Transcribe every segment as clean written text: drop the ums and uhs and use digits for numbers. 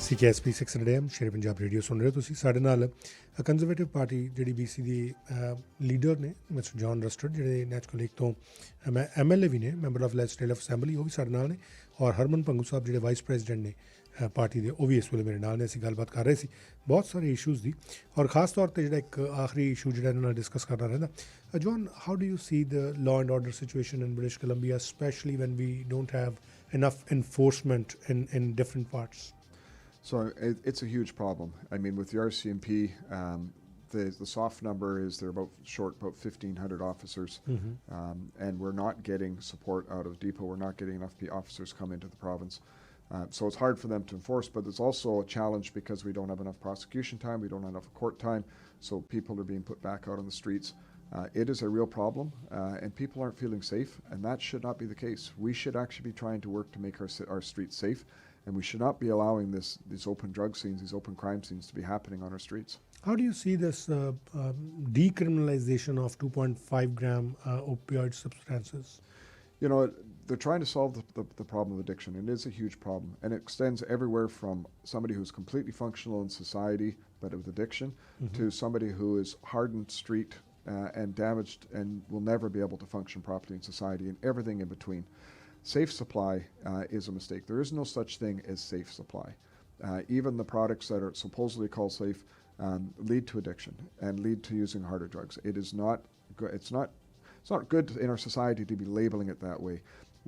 CKSP 600 AM ਸ਼ੇਰ Punjab radio ਸੁਣ ਰਹੇ ਹੋ ਤੁਸੀਂ। ਸਾਡੇ ਨਾਲ ਕੰਜ਼ਰਵੇਟਿਵ ਪਾਰਟੀ ਜਿਹੜੀ BC ਦੀ ਲੀਡਰ ਨੇ ਮਿਸਟਰ ਜੌਨ ਰਸਟਡ, ਜਿਹੜੇ ਨੈਚੁਰਲ ਲੀਗ ਤੋਂ MLA ਵੀ ਨੇ, ਮੈਂਬਰ ਆਫ ਲੈਜਿਸਲੇਟਿਵ ਅਸੈਂਬਲੀ, ਉਹ ਵੀ ਸਾਡੇ ਨਾਲ ਨੇ, ਔਰ ਹਰਮਨ ਭੰਗੂ ਸਾਹਿਬ ਜਿਹੜੇ ਵਾਈਸ ਪ੍ਰੈਜ਼ੀਡੈਂਟ ਨੇ ਪਾਰਟੀ ਦੇ, ਉਹ ਵੀ ਇਸ ਵੇਲੇ ਮੇਰੇ ਨਾਲ ਨੇ। ਅਸੀਂ ਗੱਲਬਾਤ ਕਰ ਰਹੇ ਸੀ ਬਹੁਤ ਸਾਰੇ ਇਸ਼ੂਜ਼ ਦੀ, ਔਰ ਖਾਸ ਤੌਰ 'ਤੇ ਜਿਹੜਾ ਇੱਕ ਆਖਰੀ ਇਸ਼ੂ ਜਿਹੜਾ ਇਹਨਾਂ ਨਾਲ ਡਿਸਕਸ ਕਰਨਾ ਰਹਿੰਦਾ। John, how do you see the law and order situation in British Columbia, specially when we don't have enough enforcement in different parts? So it's a huge problem. I mean, with the RCMP, the soft number is they're short about 1,500 officers, and we're not getting support out of depot. We're not getting enough officers come into the province. So it's hard for them to enforce, but there's also a challenge because we don't have enough prosecution time, we don't have enough court time, so people are being put back out on the streets. It is a real problem, and people aren't feeling safe, and that should not be the case. We should actually be trying to work to make our streets safe, and we should not be allowing these open drug scenes, these open crime scenes to be happening on our streets. How do you see this decriminalization of 2.5 gram opioid substances? You know, they're trying to solve the problem of addiction, and it is a huge problem, and it extends everywhere from somebody who's completely functional in society but with addiction to somebody who is hardened street and damaged and will never be able to function properly in society, and everything in between. Safe supply is a mistake. There is no such thing as safe supply. Even the products that are supposedly called safe lead to addiction and lead to using harder drugs. It is not good. It's not good in our society to be labeling it that way.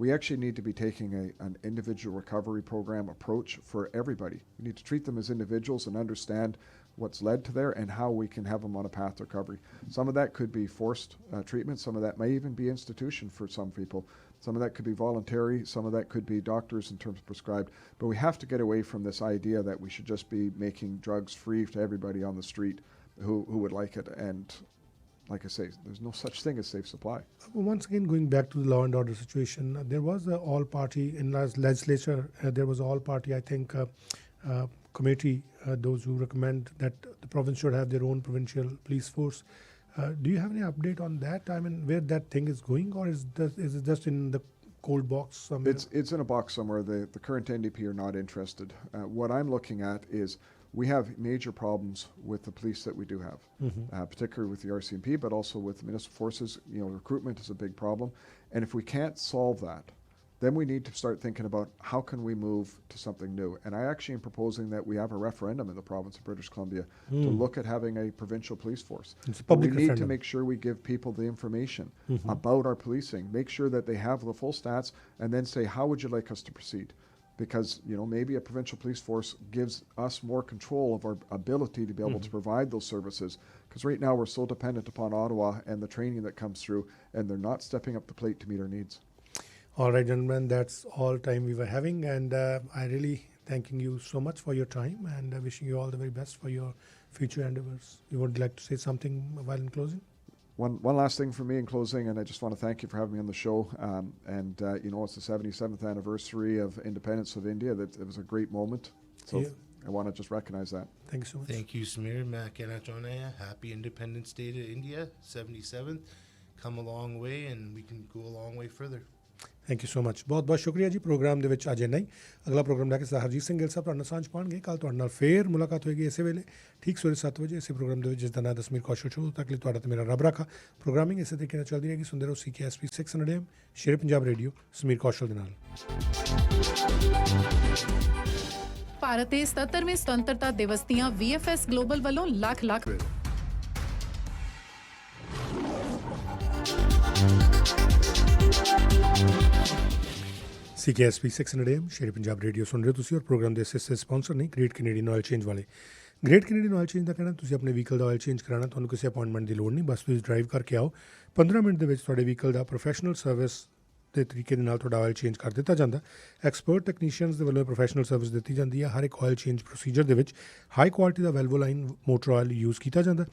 We actually need to be taking an individual recovery program approach for everybody. We need to treat them as individuals and understand what's led to there and how we can have them on a path to recovery. Some of that could be forced treatment. Some of that may even be institution for some people. Some of that could be voluntary. Some of that could be doctors in terms of prescribed. But we have to get away from this idea that we should just be making drugs free to everybody on the street who would like it. And like I say, there's no such thing as safe supply. Once again, going back to the law and order situation, there was an all-party in legislature. There was an all-party, I think, committee, those who recommend that the province should have their own provincial police force. Do you have any update on that? I mean, where that thing is going, or is it just in the cold box somewhere? It's in a box somewhere. The current NDP are not interested. What I'm looking at is we have major problems with the police that we do have, particularly with the RCMP, but also with the municipal forces. You know, recruitment is a big problem, and if we can't solve that, then we need to start thinking about how can we move to something new. And I actually am proposing that we have a referendum in the province of British Columbia to look at having a provincial police force. It's a public we need referendum. to make sure we give people the information about our policing, make sure that they have the full stats, and then say, how would you like us to proceed? Because, you know, maybe a provincial police force gives us more control of our ability to be able to provide those services. Because right now we're so dependent upon Ottawa and the training that comes through, and they're not stepping up the plate to meet our needs. All right, gentlemen, that's all time we were having, and I really thanking you so much for your time, and wishing you all the very best for your future endeavors. You would like to say something while in closing? One last thing for me in closing, and I just want to thank you for having me on the show. You know, it's the 77th anniversary of independence of India. It was a great moment. So I want to just recognize that. Thank you so much. Thank you, Samir. मैं कहना चाहना है, Happy Independence Day to India, 77th. Come a long way, and we can go a long way further. Thank you so much. ਬਹੁਤ ਬਹੁਤ ਸ਼ੁਕਰੀਆ ਜੀ। Programme ਦੇ ਵਿੱਚ ਅੱਜ ਇੰਨਾ ਹੀ। ਅਗਲਾ ਪ੍ਰੋਗਰਾਮ ਲੈ ਕੇ ਸਰਦਾਰ ਹਰਜੀਤ ਸਿੰਘ ਗਿੱਲ ਸਾਹਿਬ ਤੁਹਾਡੇ ਨਾਲ ਸਾਂਝ ਪਾਉਣਗੇ। ਕੱਲ੍ਹ ਤੁਹਾਡੇ ਨਾਲ ਫੇਰ ਮੁਲਾਕਾਤ ਹੋਏਗੀ ਇਸੇ ਵੇਲੇ ਠੀਕ ਸਵੇਰੇ 7 ਵਜੇ ਇਸੇ ਪ੍ਰੋਗਰਾਮ ਦੇ ਵਿੱਚ, ਜਿਸ ਦਾ ਨਾਂ ਦਸਮੀਰ ਕੌਸ਼ਲ ਸ਼ੋਅ। ਤੱਕ ਲਈ ਤੁਹਾਡਾ ਤੇ ਮੇਰਾ ਰੱਬ ਰਾਖਾ। ਪ੍ਰੋਗਰਾਮਿੰਗ ਇਸੇ ਤਰੀਕੇ ਨਾਲ ਚੱਲਦੀ ਰਹੇਗੀ। ਸੁਣਦੇ ਰਹੋ CKSP 600 AM ਸ਼ੇਰ ਪੰਜਾਬ ਰੇਡੀਓ, ਸਮੀਰ ਕੌਸ਼ਲ ਦੇ ਨਾਲ। ਭਾਰਤ ਦੇ 77ਵੇਂ ਸੁਤੰਤਰਤਾ ਦਿਵਸ ਦੀਆਂ VFS ਗਲੋਬਲ ਵੱਲੋਂ ਲੱਖ CKSP 600 AM ਸ਼ੇਰ ਪੰਜਾਬ ਰੇਡੀਓ ਸੁਣ ਰਹੇ ਹੋ ਤੁਸੀਂ, ਔਰ ਪ੍ਰੋਗਰਾਮ ਦੇ ਇਸੇ ਸਪਾਂਸਰ ਨੇ ਗ੍ਰੇਟ ਕੈਨੇਡੀਅਨ ਆਇਲ ਚੇਂਜ ਵਾਲੇ। ਗ੍ਰੇਟ ਕੈਨੇਡੀਅਨ ਆਇਲ ਚੇਂਜ ਦਾ ਕਹਿਣਾ, ਤੁਸੀਂ ਆਪਣੇ ਵਹੀਕਲ ਦਾ ਆਇਲ ਚੇਂਜ ਕਰਾਉਣਾ, ਤੁਹਾਨੂੰ ਕਿਸੇ ਅਪਾਇੰਟਮੈਂਟ ਦੀ ਲੋੜ ਨਹੀਂ, ਬਸ ਤੁਸੀਂ ਡਰਾਈਵ ਕਰਕੇ ਆਓ। 15 ਮਿੰਟ ਦੇ ਵਿੱਚ ਤੁਹਾਡੇ ਵਹੀਕਲ ਦਾ ਪ੍ਰੋਫੈਸ਼ਨਲ ਸਰਵਿਸ ਦੇ ਤਰੀਕੇ ਦੇ ਨਾਲ ਤੁਹਾਡਾ ਆਇਲ ਚੇਂਜ ਕਰ ਦਿੱਤਾ ਜਾਂਦਾ। ਐਕਸਪਰਟ ਟੈਕਨੀਸ਼ੀਅਨਸ ਦੇ ਵੱਲੋਂ ਪ੍ਰੋਫੈਸ਼ਨਲ ਸਰਵਿਸ ਦਿੱਤੀ ਜਾਂਦੀ ਹੈ। ਹਰ ਇੱਕ ਆਇਲ ਚੇਂਜ ਪ੍ਰੋਸੀਜਰ ਦੇ ਵਿੱਚ ਹਾਈ ਕੁਆਲਿਟੀ ਦਾ ਵੈਲਵੋ ਲਾਈਨ ਮੋਟਰ ਆਇਲ ਯੂਜ਼ ਕੀਤਾ ਜਾਂਦਾ।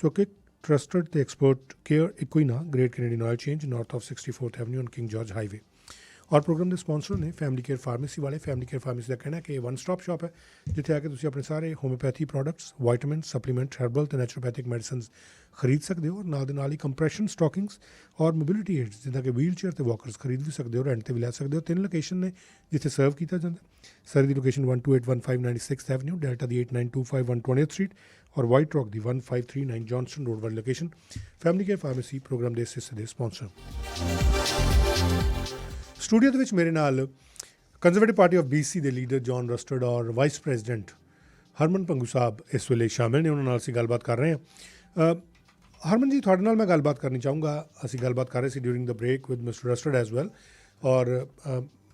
ਸੋ ਕਿ ਟਰਸਟਡ ਅਤੇ ਐਕਸਪਰਟ ਕੇਅਰ ਇੱਕੋ ਹੀ ਨਾ, great Canadian oil change, north of 64th avenue on king George highway. ਔਰ ਪ੍ਰੋਗਰਾਮ ਦੇ ਸਪਾਂਸਰ ਨੇ ਫੈਮਿਲੀ ਕੇਅਰ ਫਾਰਮੇਸੀ ਵਾਲੇ। ਫੈਮਿਲੀ ਕੇਅਰ ਫਾਰਮੇਸੀ ਦਾ ਕਹਿਣਾ ਕਿ ਇਹ ਵਨ ਸਟਾਪ ਸ਼ਾਪ ਹੈ, ਜਿੱਥੇ ਆ ਕੇ ਤੁਸੀਂ ਆਪਣੇ ਸਾਰੇ homeopathy products, vitamin, supplement, herbal ਅਤੇ ਨੈਚੁਰੋਪੈਥਿਕ ਮੈਡੀਸਨਸ ਖਰੀਦ ਸਕਦੇ ਹੋ। ਨਾਲ ਦੇ ਨਾਲ ਹੀ ਕੰਪਰੈਸ਼ਨ ਸਟਾਕਿੰਗਸ ਔਰ ਮੋਬਿਲਿਟੀ ਏਡਸ ਜਿੱਦਾਂ ਕਿ ਵੀਲ ਚੇਅਰ ਅਤੇ ਵਾਕਰਸ ਖਰੀਦ ਵੀ ਸਕਦੇ ਹੋ, ਰੈਂਟ 'ਤੇ ਵੀ ਲੈ ਸਕਦੇ ਹੋ। 3 ਲੋਕੇਸ਼ਨ ਨੇ ਜਿੱਥੇ ਸਰਵ ਕੀਤਾ ਜਾਂਦਾ। ਸਰ ਦੀ ਲੋਕੇਸ਼ਨ 12815 96th ਐਵਨਿਊ, ਡੈਲਟਾ ਦੀ 8925 120th ਸਟਰੀਟ ਔਰ ਵਾਈਟ ਰੌਕ ਦੀ 1539 ਜੌਨਸਟਨ ਰੋਡ ਵਾਲੀ location. Family care pharmacy program ਦੇ ਇਸ ਹਿੱਸੇ ਦੇ ਸਪਾਂਸਰ। ਸਟੂਡੀਓ ਦੇ ਵਿੱਚ ਮੇਰੇ ਨਾਲ ਕੰਜ਼ਰਵੇਟਿਵ ਪਾਰਟੀ ਆਫ BC ਦੇ ਲੀਡਰ ਜੌਨ ਰਸਟਡ ਔਰ ਵਾਈਸ ਪ੍ਰੈਜ਼ੀਡੈਂਟ ਹਰਮਨ ਭੰਗੂ ਸਾਹਿਬ ਇਸ ਵੇਲੇ ਸ਼ਾਮਿਲ ਨੇ। ਉਹਨਾਂ ਨਾਲ ਅਸੀਂ ਗੱਲਬਾਤ ਕਰ ਰਹੇ ਹਾਂ। ਹਰਮਨ ਜੀ, ਤੁਹਾਡੇ ਨਾਲ ਮੈਂ ਗੱਲਬਾਤ ਕਰਨੀ ਚਾਹੂੰਗਾ। ਅਸੀਂ ਗੱਲਬਾਤ ਕਰ ਰਹੇ ਸੀ during the break with mister Rustad as well, ਔਰ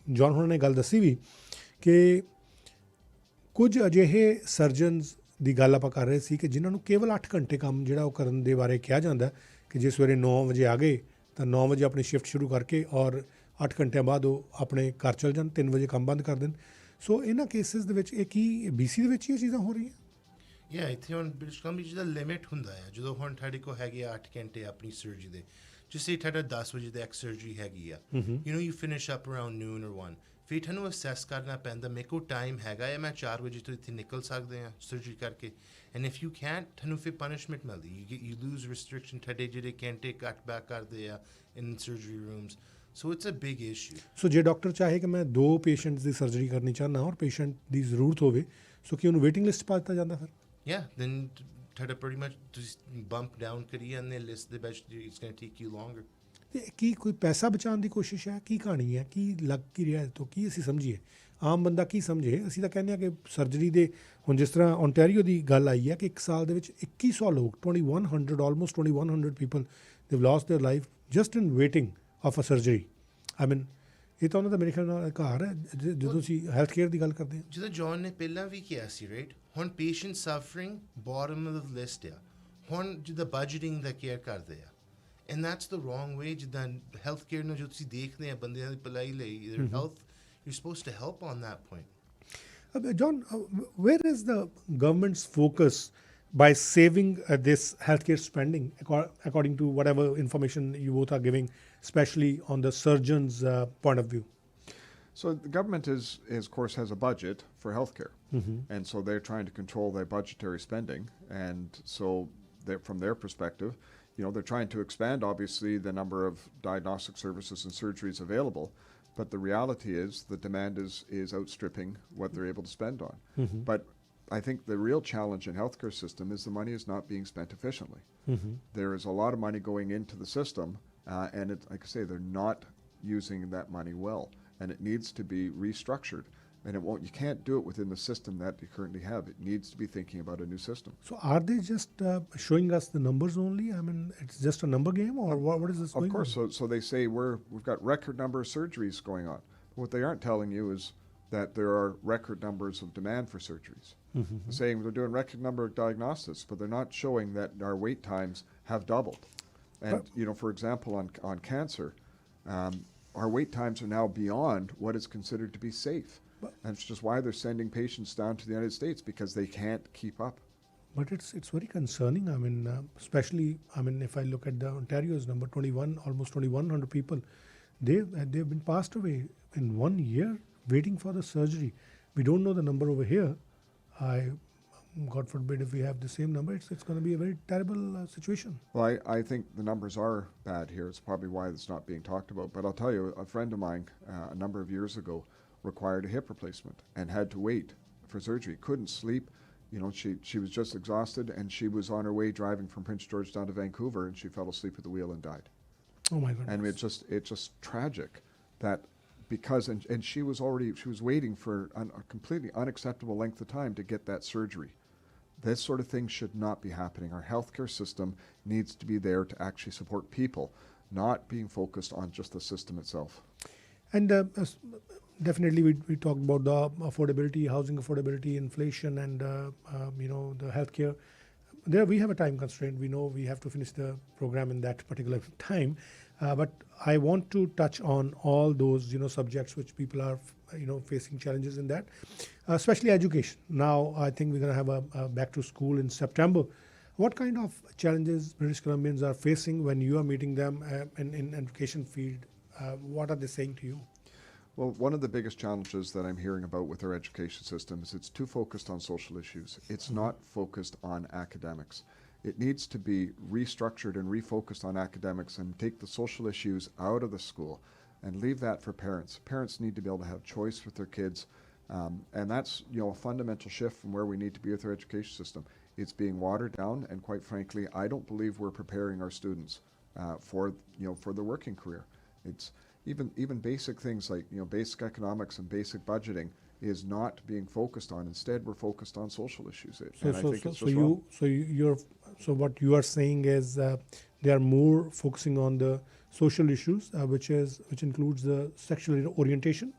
ਜੌਨ ਹੋਰਾਂ ਨੇ ਗੱਲ ਦੱਸੀ ਵੀ ਕਿ ਕੁਝ ਅਜਿਹੇ ਸਰਜਨਸ ਦੀ ਗੱਲ ਆਪਾਂ ਕਰ ਰਹੇ ਸੀ ਕਿ ਜਿਨ੍ਹਾਂ ਨੂੰ ਕੇਵਲ 8 ਘੰਟੇ ਕੰਮ ਜਿਹੜਾ ਉਹ ਕਰਨ ਦੇ ਬਾਰੇ ਕਿਹਾ ਜਾਂਦਾ ਕਿ ਜੇ ਸਵੇਰੇ 9 ਵਜੇ ਆ ਗਏ ਤਾਂ 9 ਵਜੇ ਆਪਣੀ ਸ਼ਿਫਟ ਸ਼ੁਰੂ ਕਰਕੇ ਔਰ 8 ਘੰਟਿਆਂ ਬਾਅਦ ਉਹ ਆਪਣੇ ਘਰ ਚਲ ਜਾਣ, 3 ਵਜੇ ਕੰਮ ਬੰਦ ਕਰ ਦੇਣ। ਸੋ ਇਹਨਾਂ ਕੇਸਿਸ ਦੇ ਵਿੱਚ ਇਹ ਕੀ BC ਦੇ ਵਿੱਚ ਹੀ ਇਹ ਚੀਜ਼ਾਂ ਹੋ ਰਹੀਆਂ? ਇੱਥੇ ਹੁਣ ਬ੍ਰਿਟਿਸ਼ ਕੋਲੰਬੀਆ ਜਿਹਦਾ ਲਿਮਿਟ ਹੁੰਦਾ ਹੈ, ਜਦੋਂ ਹੁਣ ਤੁਹਾਡੇ ਕੋਲ ਹੈਗੇ 8 ਘੰਟੇ ਆਪਣੀ ਸਰਜਰੀ ਦੇ, ਜਿਸੇ ਤੁਹਾਡਾ 10 ਵਜੇ ਤੱਕ ਸਰਜਰੀ ਹੈਗੀ ਆ, ਯੂ ਫਿਨਿਸ਼ ਅਪ ਅਰਾਊਂਡ ਨੂਨ ਔਰ 1, ਫਿਰ ਤੁਹਾਨੂੰ ਅਸੈਸ ਕਰਨਾ ਪੈਂਦਾ ਮੇਰੇ ਕੋਲ ਟਾਈਮ ਹੈਗਾ ਹੈ, ਮੈਂ 4 ਵਜੇ ਤੋਂ ਇੱਥੇ ਨਿਕਲ ਸਕਦੇ ਹਾਂ ਸਰਜਰੀ ਕਰਕੇ, ਐਂਡ ਇਫ ਯੂ ਕੈਂਟ ਤੁਹਾਨੂੰ ਫਿਰ ਪਨਿਸ਼ਮੈਂਟ ਮਿਲਦੀ, ਯੂ ਲੂਜ਼ ਰਿਸਟ੍ਰਿਕਸ਼ਨ, ਤੁਹਾਡੇ ਜਿਹੜੇ ਘੰਟੇ ਕੱਟ ਬੈਕ ਕਰਦੇ ਆ in surgery rooms. So it's a big issue. So ਜੇ ਡਾਕਟਰ ਚਾਹੇ ਕਿ ਮੈਂ 2 ਪੇਸ਼ੈਂਟਸ ਦੀ ਸਰਜਰੀ ਕਰਨੀ ਚਾਹੁੰਦਾ ਔਰ ਪੇਸ਼ੈਂਟ ਦੀ ਜ਼ਰੂਰਤ ਹੋਵੇ, ਸੋ ਕੀ ਉਹਨੂੰ ਵੇਟਿੰਗ ਲਿਸਟ ਪਾ ਦਿੱਤਾ ਜਾਂਦਾ ਫਿਰ? then ਤੁਹਾਡਾ pretty much ਤੁਸੀਂ ਬੰਪ ਡਾਊਨ ਕਰੀ ਜਾਂਦੇ ਲਿਸਟ ਦੇ ਵਿੱਚ, it's going to take you longer. ਅਤੇ ਕੀ ਕੋਈ ਪੈਸਾ ਬਚਾਉਣ ਦੀ ਕੋਸ਼ਿਸ਼ ਹੈ? ਕੀ ਕਹਾਣੀ ਹੈ? ਕੀ ਲੱਗ ਕੀ ਰਿਹਾ ਤੋਂ? ਕੀ ਅਸੀਂ ਸਮਝੀਏ, ਆਮ ਬੰਦਾ ਕੀ ਸਮਝੇ? ਅਸੀਂ ਤਾਂ ਕਹਿੰਦੇ ਹਾਂ ਕਿ ਸਰਜਰੀ ਦੇ ਹੁਣ ਜਿਸ ਤਰ੍ਹਾਂ ਓਨਟਾਰੀਓ ਦੀ ਗੱਲ ਆਈ ਹੈ ਕਿ 1 ਸਾਲ ਦੇ ਵਿੱਚ 2100 ਲੋਕ, 2100 almost 2100 people they've lost their life just in waiting of a surgery. I mean ਇਹ ਤਾਂ ਉਹਨਾਂ ਦਾ ਮੇਰੇ ਖਿਆਲ ਨਾਲ ਘਰ ਹੈ ਜਦੋਂ ਅਸੀਂ ਹੈਲਥ ਕੇਅਰ ਦੀ ਗੱਲ ਕਰਦੇ ਹਾਂ। ਜਿੱਦਾਂ ਜੌਨ ਨੇ ਪਹਿਲਾਂ ਵੀ ਕਿਹਾ ਸੀ, ਰਾਈਟ, ਹੁਣ patient suffering bottom of the list ਆ, ਹੁਣ ਜਿੱਦਾਂ ਬਜਟਿੰਗ ਦਾ ਕੇਅਰ ਕਰਦੇ ਆ, ਐਂਡ ਦੈਟਸ ਦ ਰੋਂਗ ਵੇ। ਜਿੱਦਾਂ ਹੈਲਥ ਕੇਅਰ ਨੂੰ ਜੋ ਤੁਸੀਂ ਦੇਖਦੇ ਆ ਬੰਦਿਆਂ ਦੀ ਭਲਾਈ ਲਈ, health, you supposed to help on that point. John, where is the government's focus by saving this healthcare spending, according to whatever information you both are giving, especially on the surgeon's point of view? So the government of course, has a budget for healthcare, and so they're trying to control their budgetary spending. And so, from their perspective, they're trying to expand, obviously, the number of diagnostic services and surgeries available. But the reality is the demand is outstripping what they're able to spend on. But I think the real challenge in healthcare system is the money is not being spent efficiently. There is a lot of money going into the system, and like I say, they're not using that money well, and it needs to be restructured. And you can't do it within the system that you currently have. It needs to be thinking about a new system. So are they just showing us the numbers only? I mean, it's just a number game, or what is this going on? Of course. So they say we've got record number of surgeries going on. But what they aren't telling you is that there are record numbers of demand for surgeries. They're saying we're doing record number of diagnostics, but they're not showing that our wait times have doubled. And, for example, on cancer, our wait times are now beyond what is considered to be safe. And it's just why they're sending patients down to the United States, because they can't keep up. But it's very concerning. I mean, especially, if I look at the Ontario's number, 21, almost 2100 people, they've been passed away in 1 year waiting for the surgery. We don't know the number over here. God forbid if we have the same number, it's going to be a very terrible situation. Well, I think the numbers are bad here. It's probably why it's not being talked about. But I'll tell you, a friend of mine a number of years ago required a hip replacement and had to wait for surgery. Couldn't sleep. She was just exhausted, and she was on her way driving from Prince George down to Vancouver, and she fell asleep at the wheel and died. Oh my goodness. And it's just tragic that because and she was waiting for a completely unacceptable length of time to get that surgery. This sort of thing should not be happening. Our healthcare system needs to be there to actually support people, not being focused on just the system itself. And definitely we talked about the affordability, housing affordability, inflation, and the healthcare. There we have a time constraint. We know we have to finish the program in that particular time, but I want to touch on all those subjects which people are facing challenges in that, especially education. Now I think we're going to have a back to school in September. What kind of challenges British Columbians are facing when you are meeting them in education field? What are they saying to you? Well, one of the biggest challenges that I'm hearing about with our education system is it's too focused on social issues. It's not focused on academics. It needs to be restructured and refocused on academics and take the social issues out of the school and leave that for parents. Parents need to be able to have choice with their kids, and that's a fundamental shift from where we need to be with our education system. It's being watered down, and quite frankly, I don't believe we're preparing our students for the working career. It's even basic things like basic economics and basic budgeting is not being focused on. Instead, we're focused on social issues. And I think it's just wrong. So what you are saying is they are more focusing on the social issues, which includes the sexual orientation.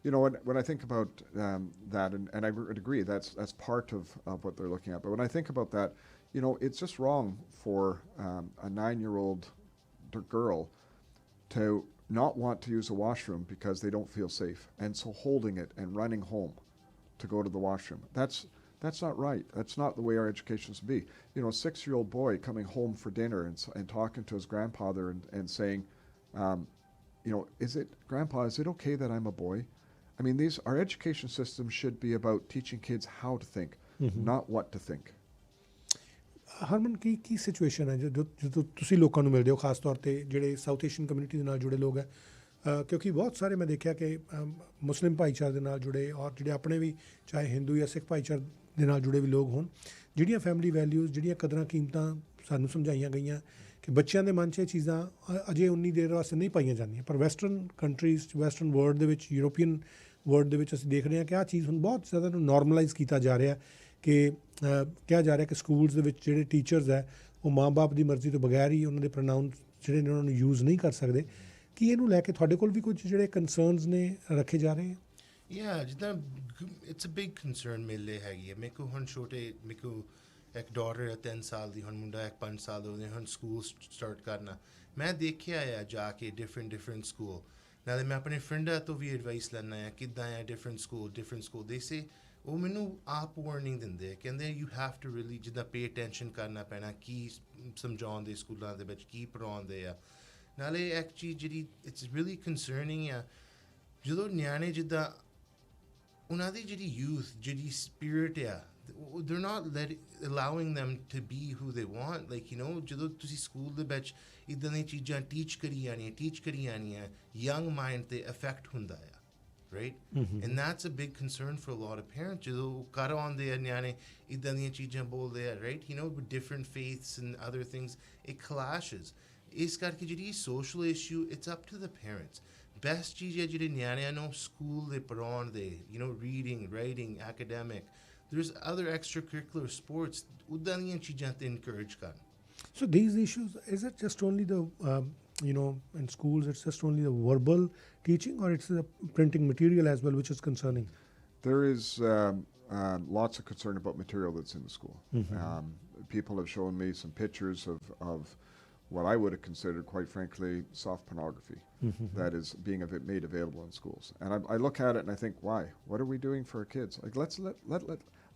When I think about that, and I would agree, that's part of what they're looking at. But when I think about that, it's just wrong for a 9-year-old girl to not want to use a washroom because they don't feel safe, and so holding it and running home to go to the washroom. That's not right. That's not the way our education should be. A 6-year-old boy coming home for dinner and talking to his grandfather and saying, Grandpa, is it okay that I'm a boy? I mean, our education system should be about teaching kids how to think, not what to think. Harman Ki situation ਹੈ ਜਦੋਂ ਤੁਸੀਂ ਲੋਕਾਂ ਨੂੰ ਮਿਲਦੇ ਹੋ, ਖਾਸ ਤੌਰ ਤੇ ਜਿਹੜੇ ਸਾਊਥ ਏਸ਼ੀਅਨ ਕਮਿਊਨਿਟੀ ਦੇ ਨਾਲ ਜੁੜੇ ਲੋਕ ਹੈ, ਕਿਉਂਕਿ ਬਹੁਤ ਸਾਰੇ ਮੈਂ ਦੇਖਿਆ ਕਿ ਮੁਸਲਿਮ ਭਾਈਚਾਰੇ ਦੇ ਨਾਲ ਜੁੜੇ ਔਰ ਜਿਹੜੇ ਆਪਣੇ ਵੀ ਚਾਹੇ ਹਿੰਦੂ ਜਾਂ ਸਿੱਖ ਭਾਈਚਾਰੇ ਦੇ ਨਾਲ ਜੁੜੇ ਵੀ ਲੋਕ ਹੋਣ, ਜਿਹੜੀਆਂ ਫੈਮਿਲੀ ਵੈਲਿਊਜ਼, ਜਿਹੜੀਆਂ ਕਦਰਾਂ ਕੀਮਤਾਂ ਸਾਨੂੰ ਸਮਝਾਈਆਂ ਗਈਆਂ ਕਿ ਬੱਚਿਆਂ ਦੇ ਮਨ 'ਚ ਇਹ ਚੀਜ਼ਾਂ ਅਜੇ ਉਨੀ ਦੇਰ ਵਾਸਤੇ ਨਹੀਂ ਪਾਈਆਂ ਜਾਂਦੀਆਂ, ਪਰ ਵੈਸਟਰਨ ਕੰਟਰੀਜ਼, ਵੈਸਟਰਨ ਵਰਲਡ ਦੇ ਵਿੱਚ, ਯੂਰੋਪੀਅਨ ਵਰਲਡ ਦੇ ਵਿੱਚ ਅਸੀਂ ਦੇਖ ਰਹੇ ਹਾਂ ਕਿ ਆਹ ਚੀਜ਼ ਹੁਣ ਬਹੁਤ ਜ਼ਿਆਦਾ ਨੂੰ ਨੋਰਮਲਾਈਜ਼ ਕੀਤਾ ਜਾ ਰਿਹਾ ਕਿ ਕਿਹਾ ਜਾ ਰਿਹਾ ਕਿ ਸਕੂਲਸ ਦੇ ਵਿੱਚ ਜਿਹੜੇ ਟੀਚਰਸ ਹੈ ਉਹ ਮਾਂ-ਬਾਪ ਦੀ ਮਰਜ਼ੀ ਤੋਂ ਬਗੈਰ ਹੀ ਉਹਨਾਂ ਦੇ ਪ੍ਰੋਨਾਊਨਸ ਜਿਹੜੇ ਨੇ ਉਹਨਾਂ ਨੂੰ ਯੂਜ਼ ਨਹੀਂ ਕਰ ਸਕਦੇ। ਕੀ ਇਹਨੂੰ ਲੈ ਕੇ ਤੁਹਾਡੇ ਕੋਲ ਵੀ ਕੁਝ ਜਿਹੜੇ ਕੰਸਰਨਸ ਨੇ ਰੱਖੇ ਜਾ ਰਹੇ ਹੈ? ਜਿੱਦਾਂ ਇਟਸ ਅ ਬਿਗ ਕੰਸਰਨ ਮੇਰੇ ਲਈ ਹੈਗੀ ਹੈ। ਮੇਰੇ ਕੋਲ ਹੁਣ ਮੇਰੇ ਕੋਲ ਇੱਕ ਡਾਟਰ ਹੈ 3 ਸਾਲ ਦੀ, ਹੁਣ ਮੁੰਡਾ ਇੱਕ 5 ਸਾਲ ਦਾ, ਉਹਨੇ ਹੁਣ ਸਕੂਲ ਸਟਾਰਟ ਕਰਨਾ। ਮੈਂ ਦੇਖਿਆ ਆ ਜਾ ਕੇ ਡਿਫਰੈਂਟ ਸਕੂਲ, ਨਾਲੇ ਮੈਂ ਆਪਣੇ ਫਰੈਂਡਾਂ ਤੋਂ ਵੀ ਐਡਵਾਈਸ ਲੈਣਾ ਆ ਕਿੱਦਾਂ ਆ ਡਿਫਰੈਂਟ ਸਕੂਲ ਦੇ ਸੇ ਉਹ ਮੈਨੂੰ ਆਪ ਵਾਰਨਿੰਗ ਦਿੰਦੇ, ਕਹਿੰਦੇ ਯੂ ਹੈਵ ਟੂ ਰੀਅਲੀ ਜਿੱਦਾਂ ਪੇ ਅਟੈਂਸ਼ਨ ਕਰਨਾ ਪੈਣਾ, ਕੀ ਸਮਝਾਉਂਦੇ ਸਕੂਲਾਂ ਦੇ ਵਿੱਚ, ਕੀ ਪੜ੍ਹਾਉਂਦੇ ਆ। ਨਾਲੇ ਇੱਕ ਚੀਜ਼ ਜਿਹੜੀ ਇਟਸ ਰੀਅਲੀ ਕੰਸਰਨਿੰਗ ਆ, ਜਦੋਂ ਨਿਆਣੇ ਜਿੱਦਾਂ ਉਹਨਾਂ ਦੀ ਜਿਹੜੀ ਯੂਥ, ਜਿਹੜੀ ਸਪਿਰਿਟ ਆ, they're not allowing them to be who they want. Like, ਜਦੋਂ ਤੁਸੀਂ ਸਕੂਲ ਦੇ ਵਿੱਚ ਇੱਦਾਂ ਦੀਆਂ ਚੀਜ਼ਾਂ ਟੀਚ ਕਰੀ ਜਾਣੀਆਂ ਯੰਗ ਮਾਈਂਡ 'ਤੇ ਇਫੈਕਟ ਹੁੰਦਾ ਆ, right? And that's a big concern for a lot of parents. ਜਦੋਂ ਘਰ ਆਉਂਦੇ ਆ ਨਿਆਣੇ ਇੱਦਾਂ ਦੀਆਂ ਚੀਜ਼ਾਂ ਬੋਲਦੇ ਆ, right? With different faiths and other things, it clashes. ਇਸ ਕਰਕੇ ਜਿਹੜੀ social issue, it's up to the parents. Best ਚੀਜ਼ ਹੈ ਜਿਹੜੇ ਨਿਆਣਿਆਂ ਨੂੰ ਸਕੂਲ ਦੇ ਪੜ੍ਹਾਉਣ ਦੇ, reading, writing, academic. There's other extracurricular sports, ਉੱਦਾਂ ਦੀਆਂ ਚੀਜ਼ਾਂ ਤੇ encourage ਕਰਨ. So these issues, is it just only the in schools it's just only the verbal teaching, or it's the printing material as well which is concerning? There is lots of concern about material that's in the school. People have shown me some pictures of what I would have considered, quite frankly, soft pornography that is being made available in schools. And I look at it and I think, why? What are we doing for our kids? Like, let's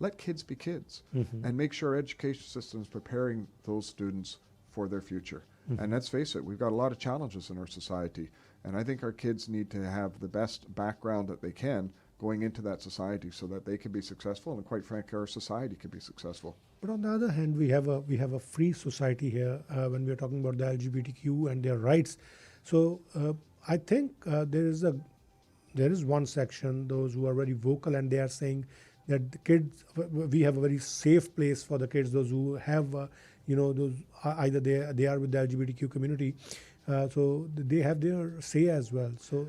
let kids be kids and make sure our education system is preparing those students for their future. And let's face it, we've got a lot of challenges in our society, and I think our kids need to have the best background that they can going into that society so that they can be successful, and quite frankly, our society can be successful. But on the other hand, we have a free society here when we are talking about the LGBTQ and their rights. So I think there is one section, those who are very vocal, and they are saying that the kids, we have a very safe place for the kids, those who have those either they are with the LGBTQ community, so they have their say as well. So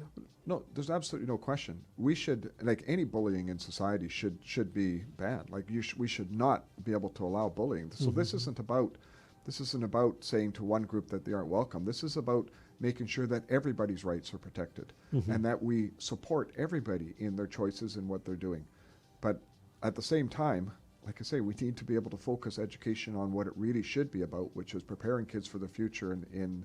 no, there's absolutely no question. We should, like, any bullying in society should be banned. Like, we should not be able to allow bullying. So this isn't about saying to one group that they aren't welcome. This is about making sure that everybody's rights are protected and that we support everybody in their choices and what they're doing. But at the same time, like I say, we need to be able to focus education on what it really should be about, which is preparing kids for the future and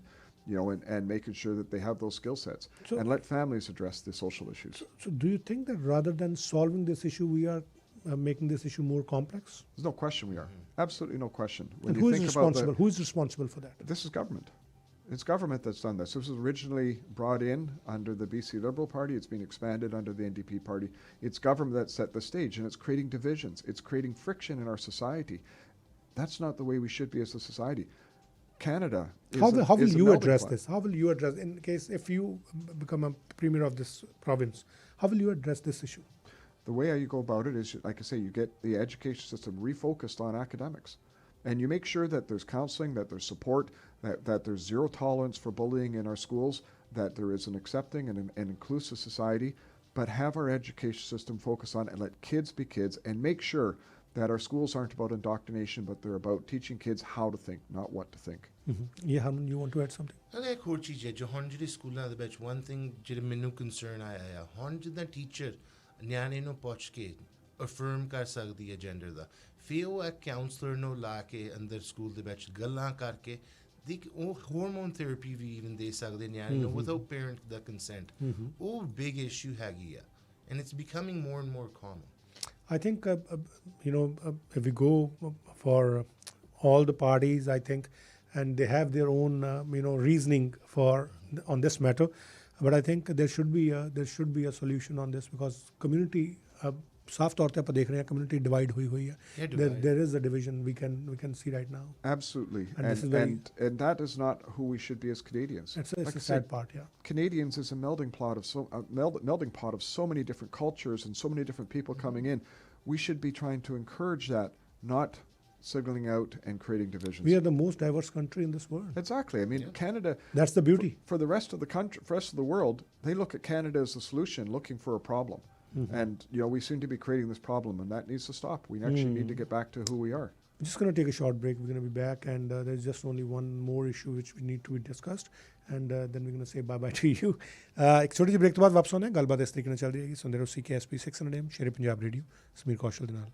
making sure that they have those skill sets, and let families address the social issues. So do you think that rather than solving this issue, we are making this issue more complex? There's no question we are. Absolutely no question. And who is responsible? Who is responsible for that? This is government. It's government that's done this. This was originally brought in under the BC Liberal Party. It's been expanded under the NDP Party. It's government that set the stage, and it's creating divisions. It's creating friction in our society. That's not the way we should be as a society. Canada is How will is a you melting address pot. this? How will you address, in case if you become a premier of this province, how will you address this issue? The way you go about it is, like I say, you get the education system refocused on academics. And you make sure that there's counseling, that there's support, that there's zero tolerance for bullying in our schools, that there is an accepting and an inclusive society, but have our education system focus on and let kids be kids and make sure that our schools aren't about indoctrination, but they're about teaching kids how to think, not what to think. Yeah, Harman, you want to add something? ਅਗਰ ਇੱਕ ਹੋਰ ਚੀਜ਼ ਹੈ ਜੋ ਹੁਣ ਜਿਹੜੇ ਸਕੂਲਾਂ ਦੇ ਵਿੱਚ one thing ਜਿਹੜੇ ਮੈਨੂੰ concern ਆਇਆ ਆ ਹੁਣ ਜਿੱਦਾਂ ਟੀਚਰ ਨਿਆਣੇ ਨੂੰ ਪੁੱਛ ਕੇ ਅਫਰਮ ਕਰ ਸਕਦੀ ਹੈ ਜੈਂਡਰ ਦਾ ਫਿਰ ਉਹ ਇੱਕ ਕਾਉਂਸਲਰ ਨੂੰ ਲਾ ਕੇ ਅੰਦਰ ਸਕੂਲ ਦੇ ਵਿੱਚ ਗੱਲਾਂ ਕਰਕੇ ਉਹ ਹਾਰਮੋਨ ਥੈਰੇਪੀ ਵੀ even ਦੇ ਸਕਦੇ ਨਿਆਣੇ ਨੂੰ without parent ਦਾ consent ਉਹ big issue ਹੈਗੀ ਆ and it's becoming more and more common. I think, if we go for all the parties, I think, and they have their own, reasoning on this matter, but I think there should be a solution on this because community, ਸਾਫ ਤੌਰ ਤੇ ਆਪਾਂ ਦੇਖ ਰਹੇ ਹਾਂ community divide ਹੋਈ ਹੈ. There is a division we can see right now. Absolutely, and that is not who we should be as Canadians. It's a sad part, yeah. Canadians is a melting pot of so many different cultures and so many different people coming in. We should be trying to encourage that, not signaling out and creating divisions. We are the most diverse country in this world. Exactly. I mean, Canada. That's the beauty. For the rest of the country, for the rest of the world, they look at Canada as a solution, looking for a problem. And we seem to be creating this problem, and that needs to stop. We actually need to get back to who we are. We're just going to take a short break. We're going to be back, and there's just only one more issue which we need to be discussed, and then we're going to say bye-bye to you. ਇੱਕ ਛੋਟੀ ਜਿਹੀ break ਤੋਂ ਬਾਅਦ ਵਾਪਸ ਆਉਂਦੇ ਹਾਂ. ਗੱਲਬਾਤ ਇਸ ਤਰੀਕੇ ਨਾਲ ਚੱਲ ਰਹੀ ਹੈਗੀ. ਸੁਣਦੇ ਰਹੋ CKSP 600 AM Shere Punjab radio Sameer Kaushal ਦੇ ਨਾਲ.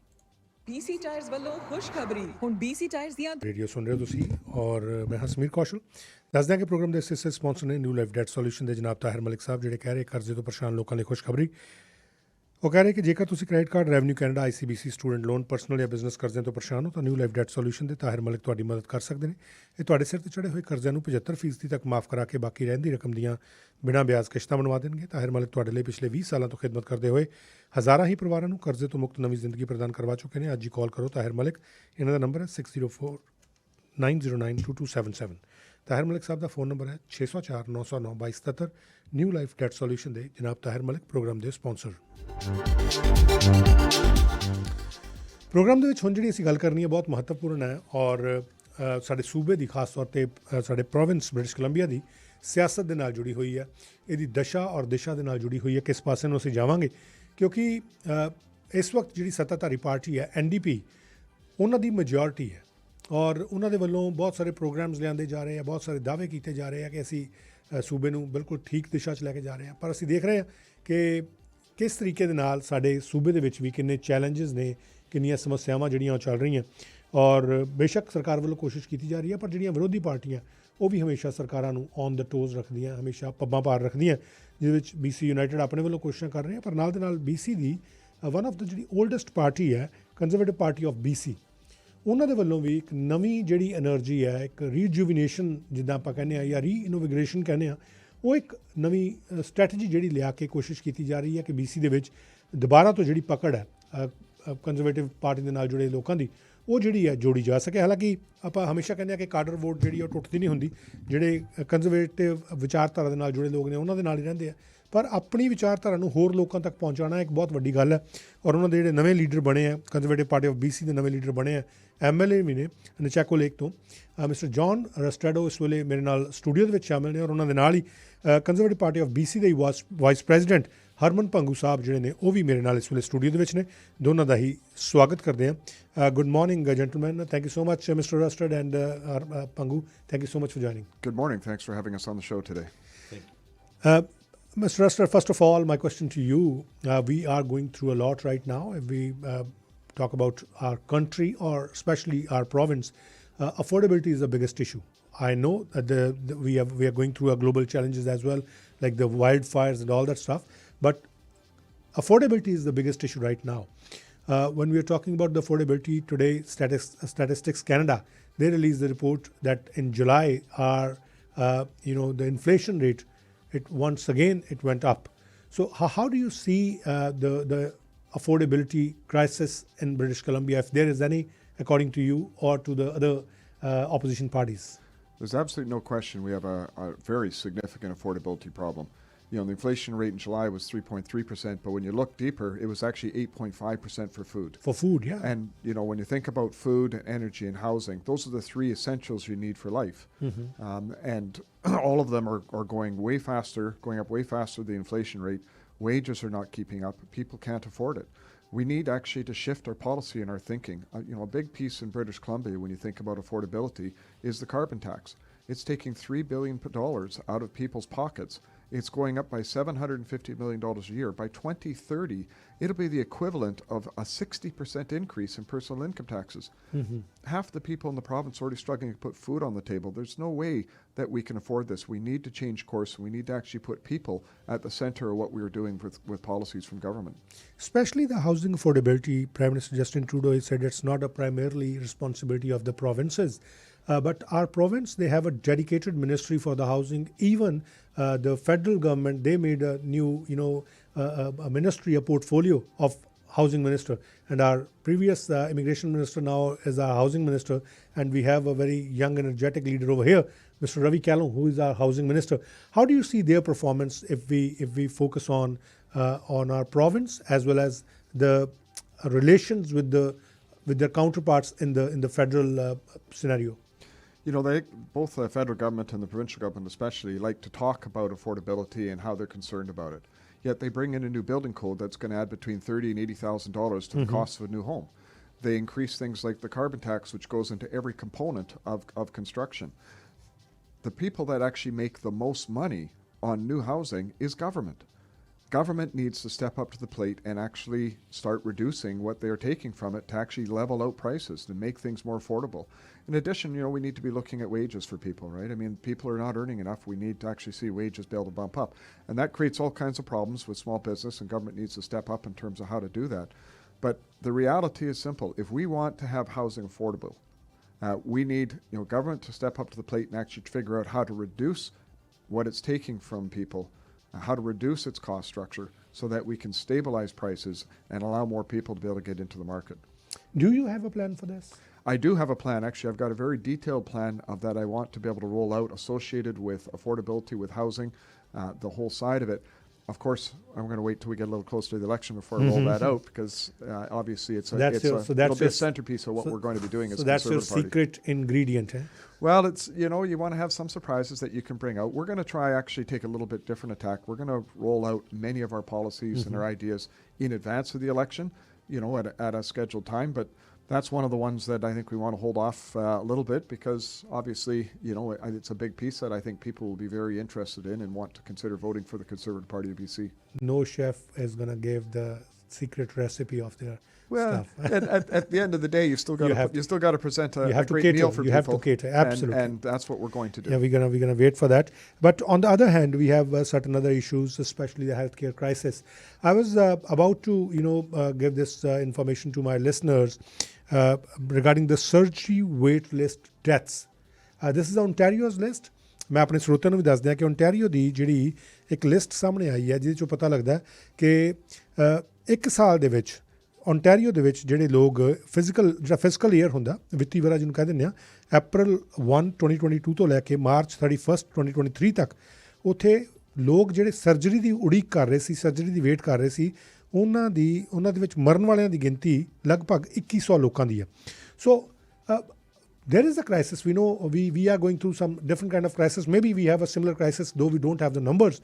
BC ਟਾਇਰਸ ਵੱਲੋਂ ਖੁਸ਼ਖਬਰੀ ਹੁਣ BC ਟਾਇਰਸ ਦੀਆਂ ਰੇਡੀਓ ਸੁਣ ਰਹੇ ਹੋ ਤੁਸੀਂ ਔਰ ਮੈਂ ਹਾਂ ਸਮੀਰ ਕੌਸ਼ਲ. ਦੱਸ ਦਿਆਂ ਕਿ ਪ੍ਰੋਗਰਾਮ ਦੇ ਸਿਲਸਿਲੇ ਸਪਾਂਸਰ ਨੇ ਨਿਊ ਲਾਈਫ ਡੈਟ ਸੋਲੂਸ਼ਨ ਦੇ ਜਨਾਬ ਤਾਹਿਰ ਮਲਿਕ ਸਾਹਿਬ ਜਿਹੜੇ ਕਹਿ ਰਹੇ ਕਰਜ਼ੇ ਤੋਂ ਪਰੇਸ਼ਾਨ ਲੋਕਾਂ ਲਈ ਖੁਸ਼ਖਬਰੀ. ਉਹ ਕਹਿ ਰਹੇ ਕਿ ਜੇਕਰ ਤੁਸੀਂ credit card revenue Canada ICBC student loan personal ਜਾਂ ਬਿਜ਼ਨਸ ਕਰਜ਼ਿਆਂ ਤੋਂ ਪਰੇਸ਼ਾਨ ਹੋ ਤਾਂ ਨਿਊ ਲਾਈਫ ਡੈਟ ਸੋਲੂਸ਼ਨ ਦੇ ਤਾਹਿਰ ਮਲਿਕ ਤੁਹਾਡੀ ਮਦਦ ਕਰ ਸਕਦੇ ਨੇ. ਇਹ ਤੁਹਾਡੇ ਸਿਰ 'ਤੇ ਚੜ੍ਹੇ ਹੋਏ ਕਰਜ਼ਿਆਂ ਨੂੰ 75% ਤੱਕ ਮਾਫ ਕਰਾ ਕੇ ਬਾਕੀ ਰਹਿੰਦੀ ਰਕਮ ਦੀਆਂ ਬਿਨਾਂ ਵਿਆਜ ਕਿਸ਼ਤਾਂ ਬਣਵਾ ਦੇਣਗੇ. ਤਾਹਿਰ ਮਲਿਕ ਤੁਹਾਡੇ ਲਈ ਪਿਛਲੇ 20 ਸਾਲਾਂ ਤੋਂ ਖਿਦਮਤ ਕਰਦੇ ਹੋਏ ਹਜ਼ਾਰਾਂ ਹੀ ਪਰਿਵਾਰਾਂ ਨੂੰ ਕਰਜ਼ੇ ਤੋਂ ਮੁਕਤ ਨਵੀਂ ਜ਼ਿੰਦਗੀ ਪ੍ਰਦਾਨ ਕਰਵਾ ਚੁੱਕੇ ਨੇ. ਅੱਜ ਹੀ ਕਾਲ ਕਰੋ ਤਾਹਿਰ ਮਲਿਕ. ਇਹਨਾਂ ਦਾ ਨੰਬਰ ਹੈ 6049092277. ਤਾਹਿਰ ਮਲਿਕ ਸਾਹਿਬ ਦਾ ਫੋਨ ਨੰਬਰ ਹੈ 6049092277. ਨਿਊ ਲਾਈਫ ਡੈਟ ਸੋਲੂਸ਼ਨ ਦੇ ਜਨਾਬ ਤਾਹਿਰ ਮਲਿਕ ਪ੍ਰੋਗਰਾਮ ਦੇ ਸਪਾਂਸਰ. ਪ੍ਰੋਗਰਾਮ ਦੇ ਵਿੱਚ ਹੁਣ ਜਿਹੜੀ ਅਸੀਂ ਗੱਲ ਕਰਨੀ ਹੈ ਬਹੁਤ ਮਹੱਤਵਪੂਰਨ ਹੈ ਔਰ ਸਾਡੇ ਸੂਬੇ ਦੀ ਖਾਸ ਤੌਰ 'ਤੇ ਸਾਡੇ ਪ੍ਰੋਵਿੰਸ ਬ੍ਰਿਟਿਸ਼ ਕੋਲੰਬੀਆ ਦੀ ਸਿਆਸਤ ਦੇ ਨਾਲ ਜੁੜੀ ਹੋਈ ਹੈ. ਇਹਦੀ ਦਸ਼ਾ ਔਰ ਦਿਸ਼ਾ ਦੇ ਨਾਲ ਜੁੜੀ ਹੋਈ ਹੈ. ਕਿਸ ਪਾਸੇ ਨੂੰ ਅਸੀਂ ਜਾਵਾਂਗੇ ਕਿਉਂਕਿ ਇਸ ਵਕਤ ਜਿਹੜੀ ਸੱਤਾਧਾਰੀ ਪਾਰਟੀ ਹੈ NDP ਉਹਨਾਂ ਦੀ ਮੈਜੋਰਟੀ ਹੈ ਔਰ ਉਹਨਾਂ ਦੇ ਵੱਲੋਂ ਬਹੁਤ ਸਾਰੇ ਪ੍ਰੋਗਰਾਮਸ ਲਿਆਂਦੇ ਜਾ ਰਹੇ ਆ, ਬਹੁਤ ਸਾਰੇ ਦਾਅਵੇ ਕੀਤੇ ਜਾ ਰਹੇ ਆ ਕਿ ਅਸੀਂ ਸੂਬੇ ਨੂੰ ਬਿਲਕੁਲ ਠੀਕ ਦਿਸ਼ਾ 'ਚ ਲੈ ਕੇ ਜਾ ਰਹੇ ਹਾਂ. ਪਰ ਅਸੀਂ ਦੇਖ ਰਹੇ ਹਾਂ ਕਿ ਕਿਸ ਤਰੀਕੇ ਦੇ ਨਾਲ ਸਾਡੇ ਸੂਬੇ ਦੇ ਵਿੱਚ ਵੀ ਕਿੰਨੇ ਚੈਲੰਜਸ ਨੇ, ਕਿੰਨੀਆਂ ਸਮੱਸਿਆਵਾਂ ਜਿਹੜੀਆਂ ਉਹ ਚੱਲ ਰਹੀਆਂ ਔਰ ਬੇਸ਼ੱਕ ਸਰਕਾਰ ਵੱਲੋਂ ਕੋਸ਼ਿਸ਼ ਕੀਤੀ ਜਾ ਰਹੀ ਹੈ ਪਰ ਜਿਹੜੀਆਂ ਵਿਰੋਧੀ ਪਾਰਟੀਆਂ ਉਹ ਵੀ ਹਮੇਸ਼ਾ ਸਰਕਾਰਾਂ ਨੂੰ ਔਨ ਦ ਟੋਜ਼ ਰੱਖਦੀਆਂ, ਹਮੇਸ਼ਾ ਪੱਬਾਂ ਭਾਰ ਰੱਖਦੀਆਂ, ਜਿਹਦੇ ਵਿੱਚ BC ਯੂਨਾਈਟਿਡ ਆਪਣੇ ਵੱਲੋਂ ਕੋਸ਼ਿਸ਼ਾਂ ਕਰ ਰਹੇ ਆ. ਪਰ ਨਾਲ ਦੇ ਨਾਲ BC the one of the ਜਿਹੜੀ ਓਲਡੈਸਟ ਪਾਰਟੀ ਹੈ ਕੰਜ਼ਰਵੇਟਿਵ ਪਾਰਟੀ ਆਫ BC ਉਹਨਾਂ ਦੇ ਵੱਲੋਂ ਵੀ ਇੱਕ ਨਵੀਂ ਜਿਹੜੀ ਐਨਰਜੀ ਹੈ, ਇੱਕ ਰੀਜੂਵੀਨੇਸ਼ਨ ਜਿੱਦਾਂ ਆਪਾਂ ਕਹਿੰਦੇ ਹਾਂ ਜਾਂ ਰੀਇਨੋਵੇਗ੍ਰੇਸ਼ਨ ਕਹਿੰਦੇ ਹਾਂ, ਉਹ ਇੱਕ ਨਵੀਂ ਸਟ੍ਰੈਟਜੀ ਜਿਹੜੀ ਲਿਆ ਕੇ ਕੋਸ਼ਿਸ਼ ਕੀਤੀ ਜਾ ਰਹੀ ਹੈ ਕਿ BC ਦੇ ਵਿੱਚ ਦੁਬਾਰਾ ਤੋਂ ਜਿਹੜੀ ਪਕੜ ਹੈ ਕੰਜ਼ਰਵੇਟਿਵ ਪਾਰਟੀ ਦੇ ਨਾਲ ਜੁੜੇ ਲੋਕਾਂ ਦੀ ਉਹ ਜਿਹੜੀ ਹੈ ਜੋੜੀ ਜਾ ਸਕੇ. ਹਾਲਾਂਕਿ ਆਪਾਂ ਹਮੇਸ਼ਾ ਕਹਿੰਦੇ ਹਾਂ ਕਿ ਕਾਡਰ ਵੋਟ ਜਿਹੜੀ ਉਹ ਟੁੱਟਦੀ ਨਹੀਂ ਹੁੰਦੀ. ਜਿਹੜੇ ਕੰਜ਼ਰਵੇਟਿਵ ਵਿਚਾਰਧਾਰਾ ਦੇ ਨਾਲ ਜੁੜੇ ਲੋਕ ਨੇ ਉਹਨਾਂ ਦੇ ਨਾਲ ਹੀ ਰਹਿੰਦੇ ਆ, ਪਰ ਆਪਣੀ ਵਿਚਾਰਧਾਰਾ ਨੂੰ ਹੋਰ ਲੋਕਾਂ ਤੱਕ ਪਹੁੰਚਾਉਣਾ ਇੱਕ ਬਹੁਤ ਵੱਡੀ ਗੱਲ ਹੈ. ਔਰ ਉਹਨਾਂ ਦੇ ਜਿਹੜੇ ਨਵੇਂ ਲੀਡਰ ਬਣੇ ਆ ਕੰਜ਼ਰਵੇਟਿਵ ਪਾਰਟੀ ਆਫ BC ਦੇ ਨਵੇਂ ਲੀਡਰ ਬਣੇ ਆ MLA ਵੀ ਨੇ ਨਚੈਕੋ ਲੇਕ ਤੋਂ Mr. John ਰਸਟੈਡੋ ਇਸ ਵੇਲੇ ਮੇਰੇ ਨਾਲ ਸਟੂਡੀਓ ਦੇ ਵਿੱਚ ਸ਼ਾਮਿਲ ਨੇ ਔਰ ਉਹਨਾਂ ਦੇ ਨਾਲ ਹੀ ਕੰਜ਼ਰਵੇਟਿਵ ਪਾਰਟੀ ਆਫ BC ਦੇ ਵਾਈਸ ਪ੍ਰੈਜ਼ੀਡੈਂਟ ਹਰਮਨ ਭੰਗੂ ਸਾਹਿਬ ਜਿਹੜੇ ਨੇ ਉਹ ਵੀ ਮੇਰੇ ਨਾਲ ਇਸ ਵੇਲੇ ਸਟੂਡੀਓ ਦੇ ਵਿੱਚ ਨੇ. ਦੋਨਾਂ ਦਾ ਹੀ ਸਵਾਗਤ ਕਰਦੇ ਹਾਂ. Good morning gentleman. Thank you so much Mr. Rustad and Bhangu. Thank you so much for joining. Good morning. Thanks for having us on the show today. Thank you. Mr. Rustad, first of all, my question to you, we are going through a lot right now. If we talk about our country or especially our province, affordability is the biggest issue. I know that we are going through global challenges as well, like the wildfires and all that stuff, but affordability is the biggest issue right now. When we are talking about the affordability today, Statistics Canada, they released the report that in July our the inflation rate, it once again it went up. So how do you see the affordability crisis in British Columbia, if there is any, according to you or to the other opposition parties? There's absolutely no question we have a very significant affordability problem. The inflation rate in July was 3.3%, but when you look deeper, it was actually 8.5% for food. For food, yeah. And, when you think about food, and energy, and housing, those are the three essentials you need for life. And all of them are going up way faster than the inflation rate. Wages are not keeping up. People can't afford it. We need actually to shift our policy and our thinking. A big piece in British Columbia, when you think about affordability, is the carbon tax. It's taking $3 billion out of people's pockets. It's going up by $750 million a year. By 2030, it'll be the equivalent of a 60% increase in personal income taxes. Half the people in the province are already struggling to put food on the table. There's no way that we can afford this. We need to change course. We need to actually put people at the center of what we're doing with policies from government. Especially the housing affordability, Prime Minister Justin Trudeau said it's not a primarily responsibility of the provinces. But our province, they have a dedicated ministry for the housing. Even the federal government, they made a new, a ministry, a portfolio of housing minister. And our previous immigration minister now is our housing minister. And we have a very young, energetic leader over here, Mr. Ravi Kalon, who is our housing minister. How do you see their performance if we focus on our province as well as the relations with their counterparts in the federal scenario? Both the federal government and the provincial government especially like to talk about affordability and how they're concerned about it. Yet they bring in a new building code that's going to add between $30,000 and $80,000 to the cost of a new home. They increase things like the carbon tax, which goes into every component of construction. The people that actually make the most money on new housing is government. Government needs to step up to the plate and actually start reducing what they're taking from it to actually level out prices, to make things more affordable. In addition, we need to be looking at wages for people, right? I mean, people are not earning enough. We need to actually see wages be able to bump up. And that creates all kinds of problems with small business, and government needs to step up in terms of how to do that. But the reality is simple. If we want to have housing affordable, we need government to step up to the plate and actually figure out how to reduce what it's taking from people, how to reduce its cost structure so that we can stabilize prices and allow more people to be able to get into the market. Do you have a plan for this? I do have a plan. Actually, I've got a very detailed plan of that I want to be able to roll out associated with affordability, with housing, the whole side of it. Of course, I'm going to wait till we get a little closer to the election before I roll that out, because obviously it'll be a centerpiece of what we're going to be doing as a Conservative Party. So that's your secret ingredient, eh? Well, it's, you want to have some surprises that you can bring out. We're going to try actually take a little bit different attack. We're going to roll out many of our policies and our ideas in advance of the election, at a scheduled time. But that's one of the ones that I think we want to hold off a little bit, because obviously, it's a big piece that I think people will be very interested in and want to consider voting for the Conservative Party of BC. No chef is going to give the secret recipe of their Well, stuff. at the end of the day, you still got to present a great meal for people. You have to cater, absolutely. And that's what we're going to do. Yeah, we're gonna wait for that. But on the other hand, we have certain other issues, especially the healthcare crisis. I was about to, give this information to my listeners regarding the surgery wait list deaths. This is Ontario's list. ਮੈਂ ਆਪਣੇ ਸਰੋਤਿਆਂ ਨੂੰ ਵੀ ਦੱਸ ਦਿਆਂ ਕਿ Ontario ਦੀ ਜਿਹੜੀ ਇੱਕ list ਸਾਹਮਣੇ ਆਈ ਹੈ, ਜਿਹਦੇ 'ਚੋਂ ਪਤਾ ਲੱਗਦਾ ਕਿ ਇੱਕ ਸਾਲ ਦੇ ਵਿੱਚ ਓਨਟਾਰੀਓ ਦੇ ਵਿੱਚ ਜਿਹੜੇ ਲੋਕ ਫਿਜ਼ੀਕਲ ਈਅਰ ਹੁੰਦਾ, ਵਿੱਤੀ ਵਰ੍ਹਾ ਜਿਹਨੂੰ ਕਹਿ ਦਿੰਦੇ ਆ, April 1, 2022 ਤੋਂ ਲੈ ਕੇ March 31, 2023 ਤੱਕ ਉੱਥੇ ਲੋਕ ਜਿਹੜੇ ਸਰਜਰੀ ਦੀ ਉਡੀਕ ਕਰ ਰਹੇ ਸੀ, ਸਰਜਰੀ ਦੀ ਵੇਟ ਕਰ ਰਹੇ ਸੀ, ਉਹਨਾਂ ਦੇ ਵਿੱਚ ਮਰਨ ਵਾਲਿਆਂ ਦੀ ਗਿਣਤੀ ਲਗਭਗ 2100 ਲੋਕਾਂ ਦੀ ਹੈ. ਸੋ there is a crisis. We know we are going through some different kind of crisis. Maybe we have a similar crisis, though we don't have the numbers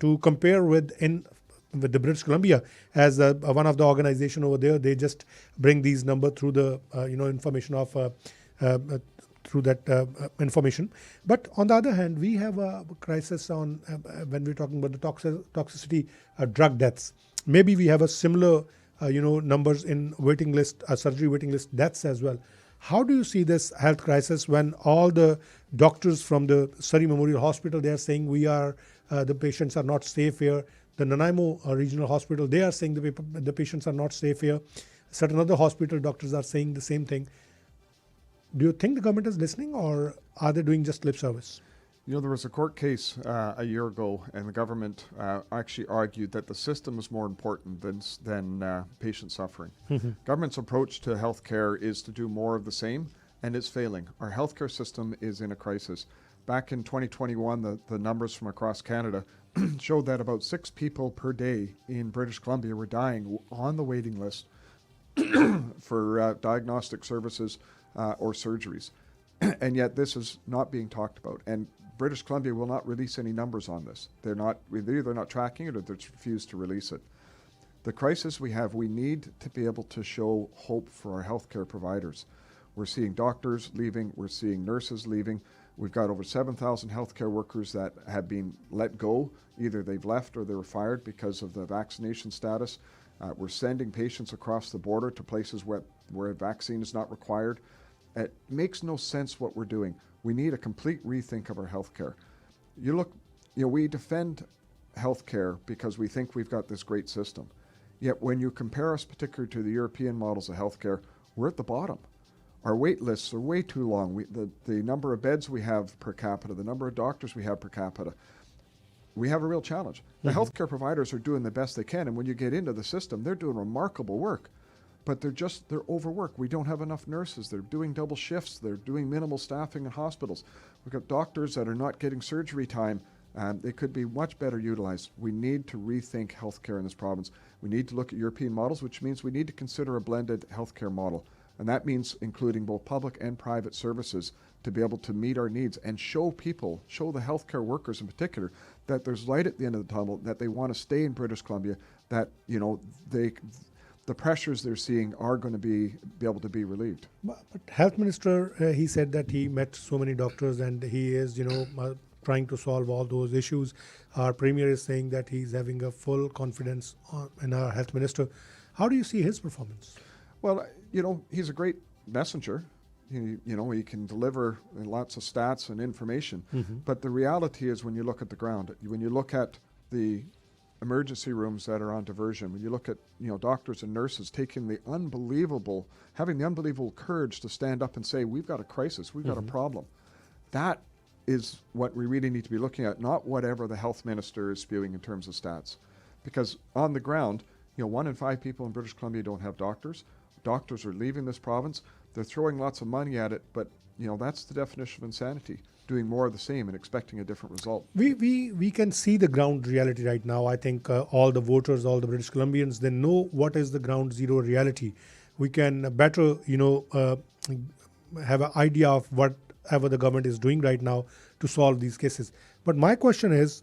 to compare with the British Columbia, as one of the organization over there. They just bring these numbers through the information of through that information. But on the other hand, we have a crisis on when we're talking about the toxicity drug deaths. Maybe we have a similar numbers in waiting list, surgery waiting list deaths as well. How do you see this health crisis when all the doctors from the Surrey Memorial Hospital, they are saying the patients are not safe here. The Nanaimo Regional Hospital, they are saying the patients are not safe here. Certain other hospital doctors are saying the same thing. Do you think the government is listening, or are they doing just lip service? There was a court case a year ago, and the government actually argued that the system is more important than patient suffering. Government's approach to healthcare is to do more of the same, and it's failing. Our healthcare system is in a crisis. Back in 2021, the numbers from across Canada showed that about 6 people per day in British Columbia were dying on the waiting list for diagnostic services or surgeries. And yet this is not being talked about. And British Columbia will not release any numbers on this. They're either not tracking it or they've refused to release it. The crisis we have, we need to be able to show hope for our healthcare providers. We're seeing doctors leaving, we're seeing nurses leaving. We've got over 7,000 healthcare workers that have been let go. Either they've left or they were fired because of the vaccination status. We're sending patients across the border to places where a vaccine is not required. It makes no sense what we're doing. We need a complete rethink of our healthcare. We defend healthcare because we think we've got this great system. Yet when you compare us particularly to the European models of healthcare, we're at the bottom. Our wait lists are way too long. The number of beds we have per capita, the number of doctors we have per capita, we have a real challenge. The healthcare providers are doing the best they can, and when you get into the system, they're doing remarkable work. But they're overworked. We don't have enough nurses. They're doing double shifts. They're doing minimal staffing in hospitals. We've got doctors that are not getting surgery time. They could be much better utilized. We need to rethink healthcare in this province. We need to look at European models, which means we need to consider a blended healthcare model. And that means including both public and private services to be able to meet our needs and show the healthcare workers in particular, that there's light at the end of the tunnel, that they want to stay in British Columbia, that, the pressures they're seeing are going to be able to be relieved. But Health Minister, he said that he met so many doctors and he is, trying to solve all those issues. Our Premier is saying that he's having a full confidence in our Health Minister. How do you see his performance? Well, he's a great messenger. He can deliver lots of stats and information. But the reality is when you look at the ground, when you look at the emergency rooms that are on diversion, when you look at doctors and nurses having the unbelievable courage to stand up and say, we've got a crisis, we've got a problem. That is what we really need to be looking at, not whatever the health minister is spewing in terms of stats. Because on the ground, 1 in 5 people in British Columbia don't have doctors. Doctors are leaving this province. They're throwing lots of money at it, but that's the definition of insanity. Doing more of the same and expecting a different result. We can see the ground reality right now. I think all the voters, all the British Columbians, they know what is the ground zero reality. We can better, have an idea of whatever the government is doing right now to solve these cases. But my question is,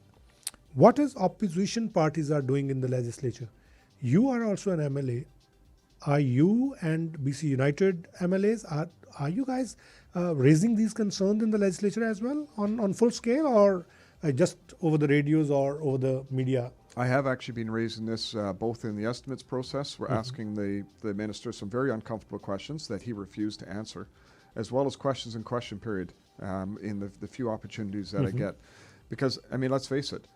what is opposition parties are doing in the legislature? You are also an MLA. Are you and BC United MLAs, are you guys raising these concerns in the legislature as well on full scale, or just over the radios or over the media? I have actually been raising this both in the estimates process. We're asking the minister some very uncomfortable questions that he refused to answer, as well as questions in question period in the few opportunities that I get. Because, let's face it,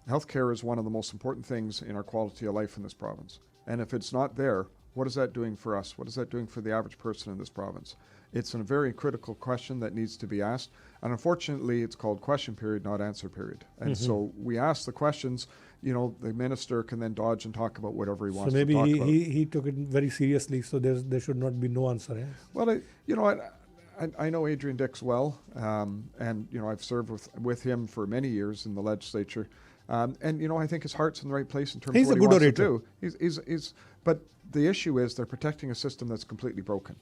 healthcare is one of the most important things in our quality of life in this province. And if it's not there, what is that doing for us? What is that doing for the average person in this province? It's a very critical question that needs to be asked. And unfortunately, it's called question period, not answer period. And so we ask the questions, the minister can then dodge and talk about whatever he wants to talk about. So maybe he took it very seriously, so there should not be no answer. Eh? Well, I know Adrian Dix well, and I've served with him for many years in the legislature. And I think his heart's in the right place in terms of what he wants to do. He's but the issue is they're protecting a system that's completely broken.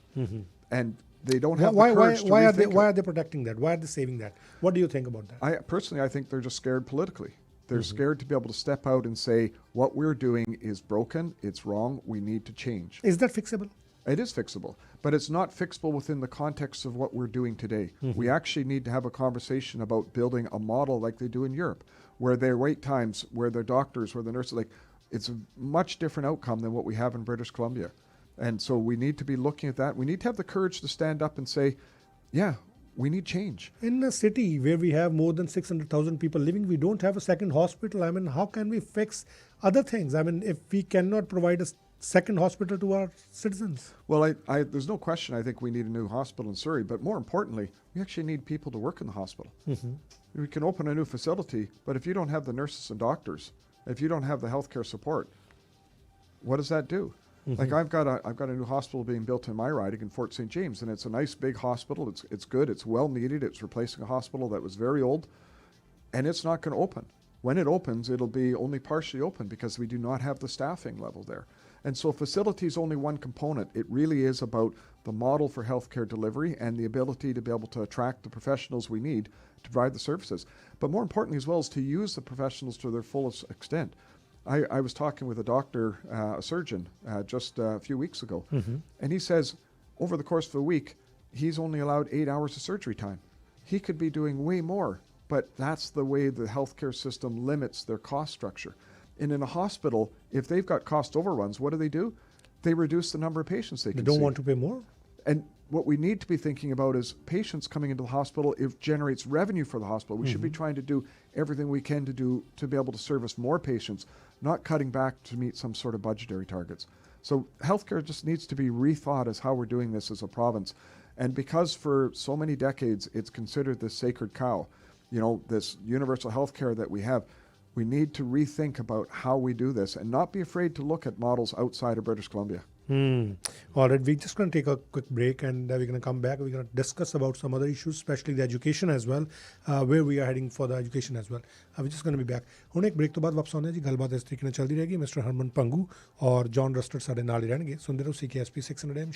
And they don't have the courage to rethink it. Why are they protecting that? Why are they saving that? What do you think about that? I think they're just scared politically. They're scared to be able to step out and say, what we're doing is broken, it's wrong, we need to change. Is that fixable? It is fixable, but it's not fixable within the context of what we're doing today. We actually need to have a conversation about building a model like they do in Europe, where their wait times, where their doctors, where the nurses, it's a much different outcome than what we have in British Columbia. And so we need to be looking at that. We need to have the courage to stand up and say, yeah, we need change. In a city where we have more than 600,000 people living, we don't have a second hospital. How can we fix other things? If we cannot provide a second hospital to our citizens. Well, there's no question I think we need a new hospital in Surrey, but more importantly, we actually need people to work in the hospital. We can open a new facility, but if you don't have the nurses and doctors, if you don't have the healthcare support, what does that do? Like I've got a new hospital being built in my riding in Fort St. James, and it's a nice big hospital. It's good. It's well needed. It's replacing a hospital that was very old, and it's not going to open. When it opens, it'll be only partially open because we do not have the staffing level there. And so facility is only one component. It really is about the model for healthcare delivery and the ability to be able to attract the professionals we need to provide the services. But more importantly as well is to use the professionals to their fullest extent. I was talking with a doctor, a surgeon, just a few weeks ago, and he says over the course of a week, he's only allowed 8 hours of surgery time. He could be doing way more, but that's the way the healthcare system limits their cost structure. And in a hospital, if they've got cost overruns, what do? They reduce the number of patients they can see. They don't want to pay more? And what we need to be thinking about is patients coming into the hospital, it generates revenue for the hospital. We should be trying to do everything we can to be able to service more patients, not cutting back to meet some sort of budgetary targets. So healthcare just needs to be rethought as how we're doing this as a province. And because for so many decades it's considered this sacred cow, you know, this universal healthcare that we have, we need to rethink about how we do this and not be afraid to look at models outside of British Columbia. All right, we're just going to take a quick break and we're going to come back. We're going to discuss about some other issues, especially the education as well, where we are heading for the education as well. We're just going to be back. ਹੁਣ ਇੱਕ break ਤੋਂ ਬਾਅਦ ਵਾਪਸ ਆਉਂਦੇ ਜੀ ਗੱਲਬਾਤ ਇਸ ਤਰੀਕੇ ਨਾਲ ਚੱਲਦੀ ਰਹੇਗੀ। ਮਿਸਟਰ ਹਰਮਨ ਪੰਗੂ ਔਰ ਜੌਨ ਰਸਟਡ ਸਾਡੇ ਨਾਲ ਹੀ ਰਹਿਣਗੇ। ਸੁਣਦੇ ਰਹੋ CKSP 600 AM